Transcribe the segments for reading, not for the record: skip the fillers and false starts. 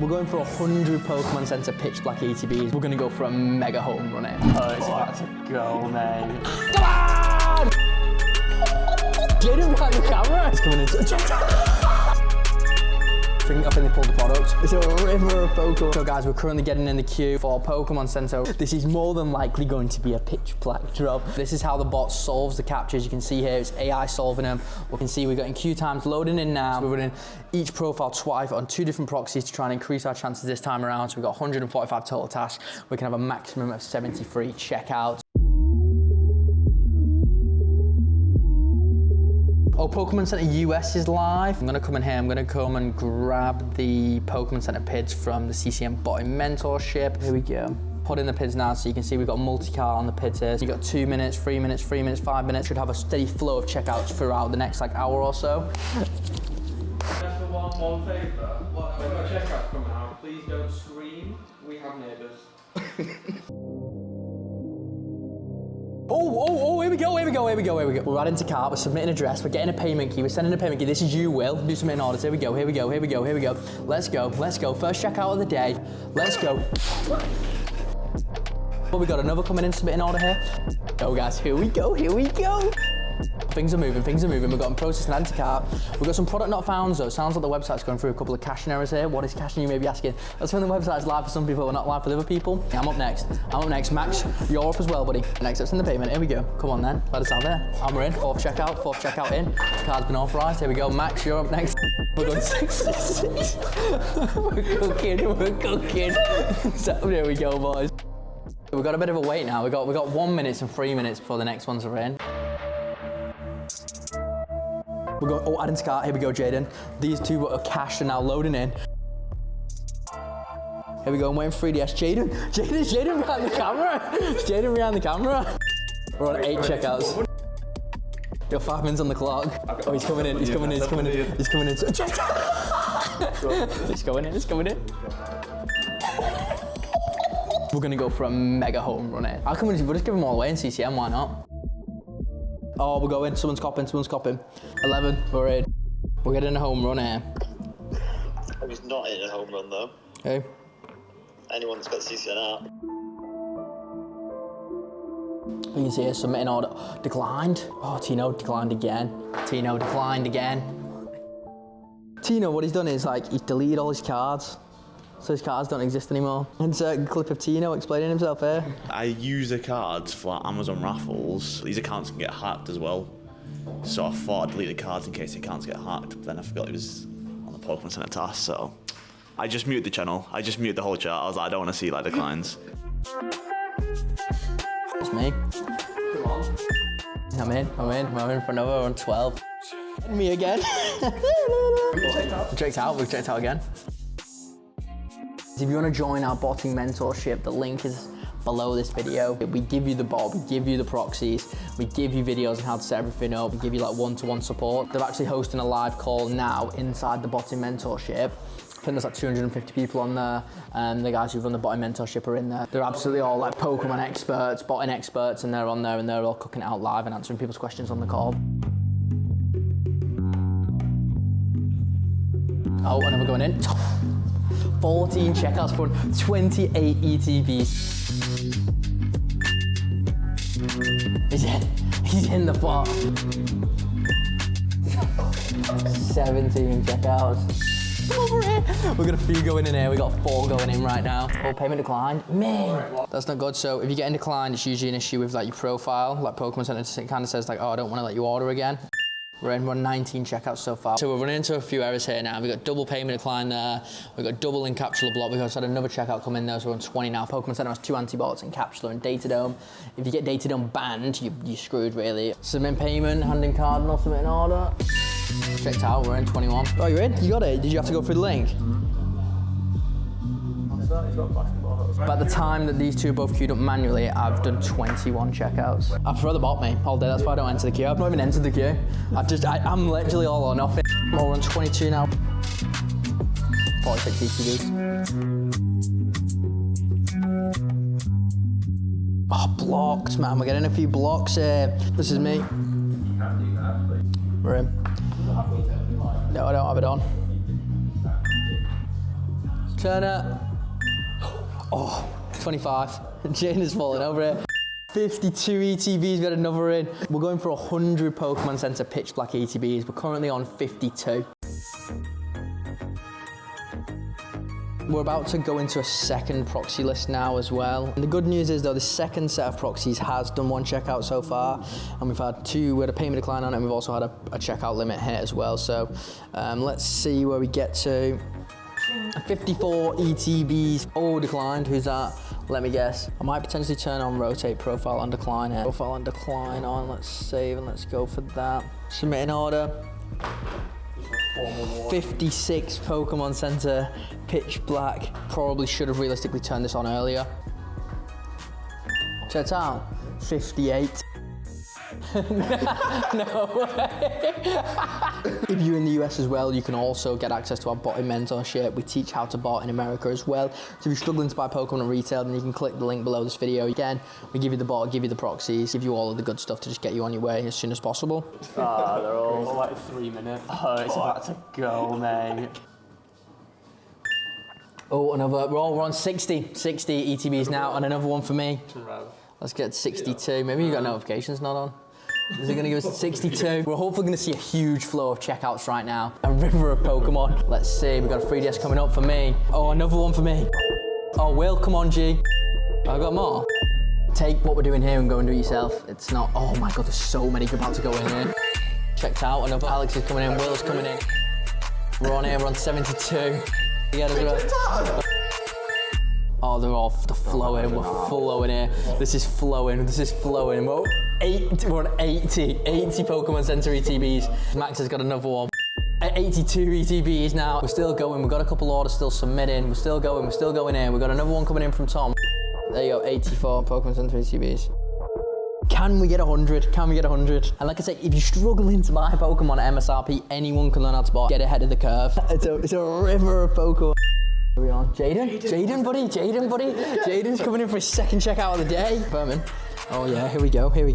We're going for 100 Pokemon Center pitch black ETBs. We're going to go for a mega home run here. Oh, it's about to go, mate. Come on! Jaden behind the camera. It's coming in. I think they pulled the product. It's a river of Pokemon. So guys, we're currently getting in the queue for Pokemon Center. This is more than likely going to be a pitch black drop. This is how the bot solves the captures. You can see here, it's AI solving them. We can see we're getting queue times loading in now. We're running each profile twice on 2 different proxies to try and increase our chances this time around. So we've got 145 total tasks. We can have a maximum of 73 checkouts. Oh, Pokemon Center US is live. I'm gonna come in here, I'm gonna come and grab the Pokemon Center PIDs from the CCM Botting Mentorship. Here we go. Put in the PIDs now so you can see we've got multi-cart on the PIDs here. So you've got 2 minutes, 3 minutes, 3 minutes, 5 minutes. Should have a steady flow of checkouts throughout the next like hour or so. Just for one favour, when the checkouts come out, please don't scream. We have neighbours. Oh, here we go. We're adding to cart, we're submitting an address, we're getting a payment key, we're sending a payment key. This is you, Will. Do submitting orders. Here we go. Let's go. First checkout of the day. Let's go. Well, we got another coming in, submitting order here. Oh guys, here we go. Things are moving. We've got them processing add to cart. We've got some product not found though. Sounds like the website's going through a couple of caching errors here. What is caching, you may be asking? That's when the website's live for some people, but not live for other people. I'm up next. Max, you're up as well, buddy. Next up, send the payment. Here we go. Come on then, let us have it. And we're in. Fourth checkout in. Card's been authorized. Here we go. Max, you're up next. We're going 66. We're cooking. So there we go, boys. We've got a bit of a wait now. We've got 1 minute and 3 minutes before the next ones are in. We're going, adding to cart, here we go, Jaden. These two are cached and now loading in. Here we go, I'm waiting for 3DS. Jaden behind the camera. We're on 8 checkouts. Yo, 5 minutes on the clock. Oh, he's coming in. He's coming in. We're gonna go for a mega home run here. How come we'll just give them all away in CCM, why not? Oh, we're going, someone's copping. 11, we're in. We're getting a home run here. I was not in a home run though. Who? Anyone that's got CCN app. You can see here, submitting order. Declined. Oh, Tino declined again. Tino, what he's done is like, he's deleted all his cards. So his cards don't exist anymore. Insert a clip of Tino explaining himself here. I use the cards for Amazon raffles. These accounts can get hacked as well. So I thought I'd delete the cards in case the accounts get hacked, but then I forgot it was on the Pokemon Center task, so I just muted the channel. I just muted the whole chat. I was like, I don't want to see like declines. It's me. Come on. I'm in for another on 12. Me again. We checked out again. If you want to join our Botting Mentorship, the link is below this video. We give you the bot, we give you the proxies, we give you videos on how to set everything up, we give you like one-to-one support. They're actually hosting a live call now inside the Botting Mentorship. I think there's like 250 people on there, and the guys who run the Botting Mentorship are in there. They're absolutely all like Pokemon experts, botting experts, and they're on there and they're all cooking it out live and answering people's questions on the call. Oh, and we're going in. 14 checkouts for 28 ETBs. He's in the bot. 17 checkouts. Come over here. We've got a few going in here. We got 4 going in right now. Oh, payment declined. Man, that's not good. So if you get in declined, it's usually an issue with like your profile. Like Pokemon Center, it kind of says like, oh, I don't want to let you order again. We're on 19 checkouts so far. So we're running into a few errors here now. We've got double payment decline there. We've got double encapsula block. We've also had another checkout come in there, so we're on 20 now. Pokemon Center has 2 antibots, encapsula and Datadome. If you get Datadome banned, you're screwed really. Submit payment, handing cardinal, submit an order. Checked out, we're in 21. Oh, you're in? You got it? Did you have to go through the link? By the time that these two both queued up manually, I've done 21 checkouts. I prefer the bot, mate, all day. That's why I don't enter the queue. I've not even entered the queue. I'm literally all or nothing. We're on 22 now. 46 ETBs. Oh, blocked, man. We're getting a few blocks here. This is me. We're in. No, I don't have it on. Turn it. Oh, 25. Jane is falling over it. 52 ETBs, we had another in. We're going for 100 Pokemon Center pitch black ETBs. We're currently on 52. We're about to go into a second proxy list now as well. And the good news is though, the second set of proxies has done one checkout so far, and we've had two, we had a payment decline on it, and we've also had a checkout limit hit as well. So let's see where we get to. 54 ETBs, all declined. Who's that? Let me guess. I might potentially turn on rotate profile on decline here. Profile on decline on, let's save and let's go for that. Submit an order. 56 Pokemon Center, pitch black. Probably should have realistically turned this on earlier. Check it out, 58. No way. If you're in the US as well, you can also get access to our Botting Mentorship. We teach how to bot in America as well. So if you're struggling to buy Pokemon at retail, then you can click the link below this video. Again, we give you the bot, give you the proxies, give you all of the good stuff to just get you on your way as soon as possible. Ah, they're all like 3 minutes. Oh, it's about to go, mate. Oh, another, we're on 60 ETBs now, and another one for me. Let's get 62. Maybe you got notifications not on. Is it going to give us 62? We're hopefully going to see a huge flow of checkouts right now. A river of Pokemon. Let's see, we've got a 3DS coming up for me. Oh, another one for me. Oh, Will, come on, G. I got more. Take what we're doing here and go and do it yourself. It's not, oh my God, there's so many about to go in here. Checked out, another Alex is coming in, Will's coming in. We're on here, we're on 72. Oh, they're flowing, we're flowing here. This is flowing. We're on 80 Pokemon Center ETBs. Max has got another one. 82 ETBs now. We're still going, we've got a couple orders still submitting. We're still going in. We've got another one coming in from Tom. There you go, 84 Pokemon Center ETBs. Can we get 100? Can we get 100? And like I say, if you're struggling to buy Pokemon at MSRP, anyone can learn how to bot. Get ahead of the curve. It's a river of Pokemon. Here we are. Jaden, buddy. Jaden's coming in for his second checkout of the day. Berman. Oh yeah, here we go. Good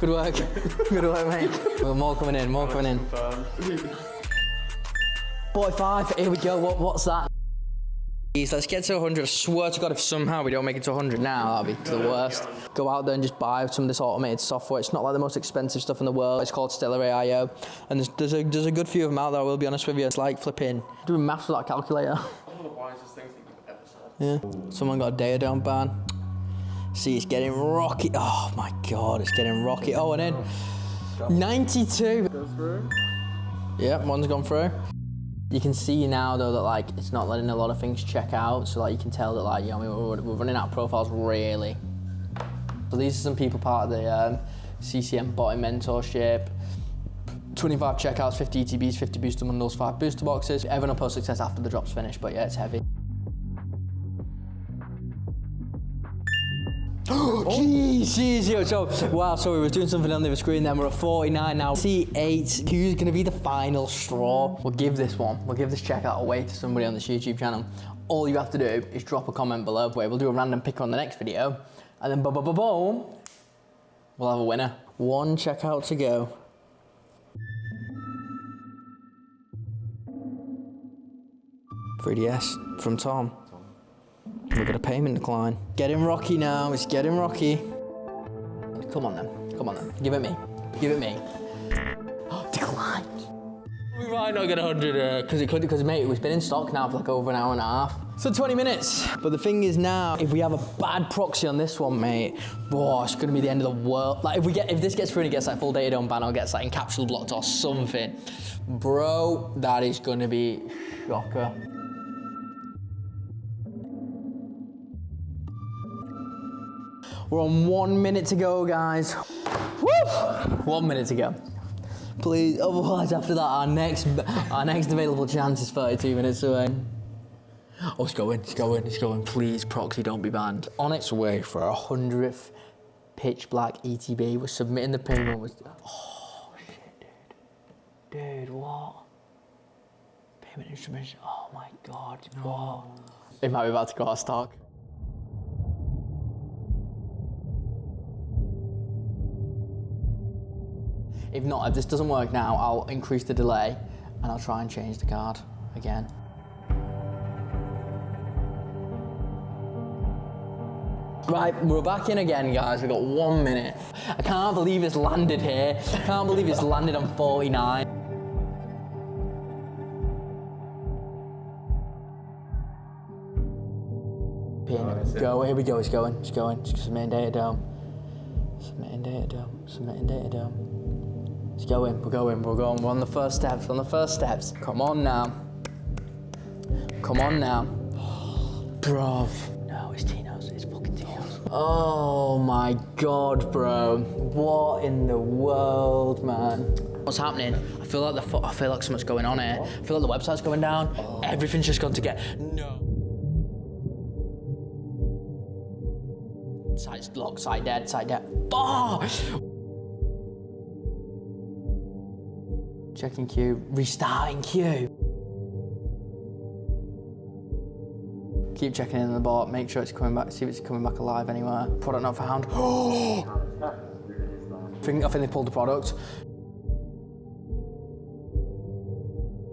work, mate. More coming in. 45, here we go. What's that? Let's get to 100. I swear to God, if somehow we don't make it to 100 now, that'll be the worst. Go out there and just buy some of this automated software. It's not like the most expensive stuff in the world. It's called Stellar AIO. And there's a good few of them out there, I will be honest with you. It's like flipping, doing maths with that calculator. One of the wisest things that you've ever said. Yeah. Someone got a Daedon ban. See, it's getting rocky. Oh my God, it's getting rocky. Oh, and in 92. Goes through. Yeah, one's gone through. You can see now though that like it's not letting a lot of things check out, so like you can tell that like, you know, we're running out of profiles really. So these are some people part of the CCM Botting Mentorship. 25 checkouts, 50 ETBs, 50 booster bundles, 5 booster boxes. Everyone will post success after the drop's finished, but yeah, it's heavy. Jeez, yo, so, wow, sorry, we were doing something on the other screen then, we're at 49 now. C8, who's gonna be the final straw? We'll give this checkout away to somebody on this YouTube channel. All you have to do is drop a comment below where we'll do a random pick on the next video, and then boom, we'll have a winner. One checkout to go. $3DS from Tom. We've got a payment decline. Getting rocky now, it's getting rocky. Come on then. Give it me. Declined. We might not get 100 because mate, it's been in stock now for like over an hour and a half. So 20 minutes. But the thing is now, if we have a bad proxy on this one, mate, boy, it's gonna be the end of the world. Like if this gets through and it gets like full data on ban or gets like encapsulated blocked or something, bro, that is gonna be shocker. We're on 1 minute to go, guys. Woo! 1 minute to go. Please, otherwise after that, our next available chance is 32 minutes away. Oh, it's going. Please, proxy, don't be banned. On its way for our 100th pitch black ETB. We're submitting the payment. Oh, shit, dude. Dude, what? Payment instruments. Oh my God, what? It might be about to go out of stock. If not, if this doesn't work now, I'll increase the delay and I'll try and change the card again. Right, we're back in again, guys. We've got 1 minute. I can't believe it's landed here. I can't believe it's landed on 49. Go, here we go, it's going. Submitting data dome. Submitting data dome. It's going, we're going. We're on the first steps, Come on now. Bruv. No, it's Tino's, it's fucking Tino's. Oh my God, bro. What in the world, man? What's happening? I feel like something's going on here. I feel like the website's going down. Everything's just gone to get, no. Site's locked, site dead. Oh! Checking queue, restarting queue. Keep checking in the bot, make sure it's coming back, see if it's coming back alive anywhere. Product not found. I think they pulled the product.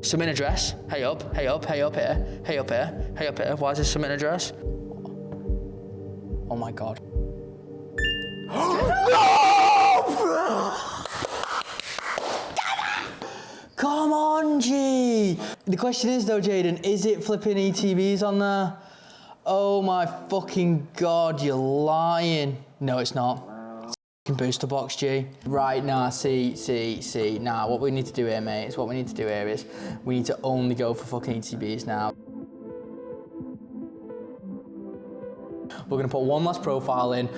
Submit address. Hey up here. Why is this submit address? Oh my God. Come on, G. The question is though, Jaden, is it flipping ETBs on there? Oh my fucking God, you're lying. No, it's not. It's booster box, G. Right, nah, see. Nah, what we need to do here, mate, is we need to only go for fucking ETBs now. We're gonna put one last profile in.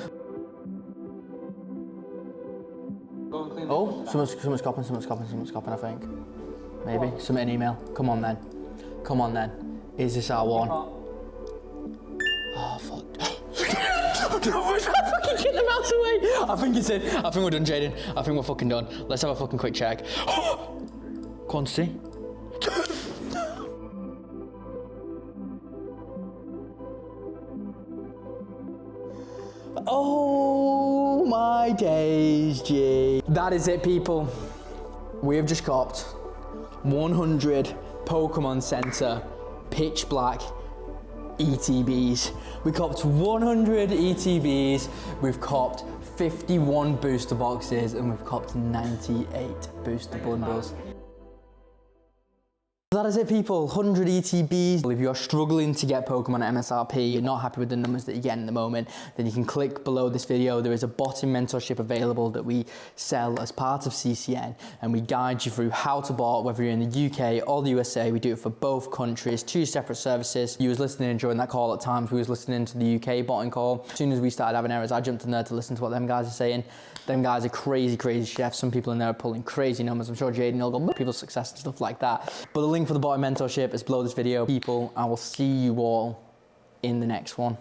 Oh, someone's copying, I think. Maybe, submit an email. Come on then. Is this our one? Oh, fuck. I fucking get the mouse away. I think it's in. I think we're done, Jaden. I think we're fucking done. Let's have a fucking quick check. Quantity. Oh my days, G. That is it, people. We have just copped 100 Pokémon Center pitch black ETBs. We copped 100 ETBs, we've copped 51 booster boxes, and we've copped 98 booster bundles. That is it, people. 100 ETBs. If you're struggling to get Pokemon at MSRP, you're not happy with the numbers that you're getting at the moment, then you can click below this video. There is a Botting Mentorship available that we sell as part of CCN, and we guide you through how to bot, whether you're in the UK or the USA. We do it for both countries, 2 separate services. You was listening and during that call at times. We was listening to the UK botting call. As soon as we started having errors, I jumped in there to listen to what them guys are saying. Them guys are crazy chefs. Some people in there are pulling crazy numbers. I'm sure Jaden will go, people's success and stuff like that. But the link for the Botting Mentorship is below this video. People, I will see you all in the next one.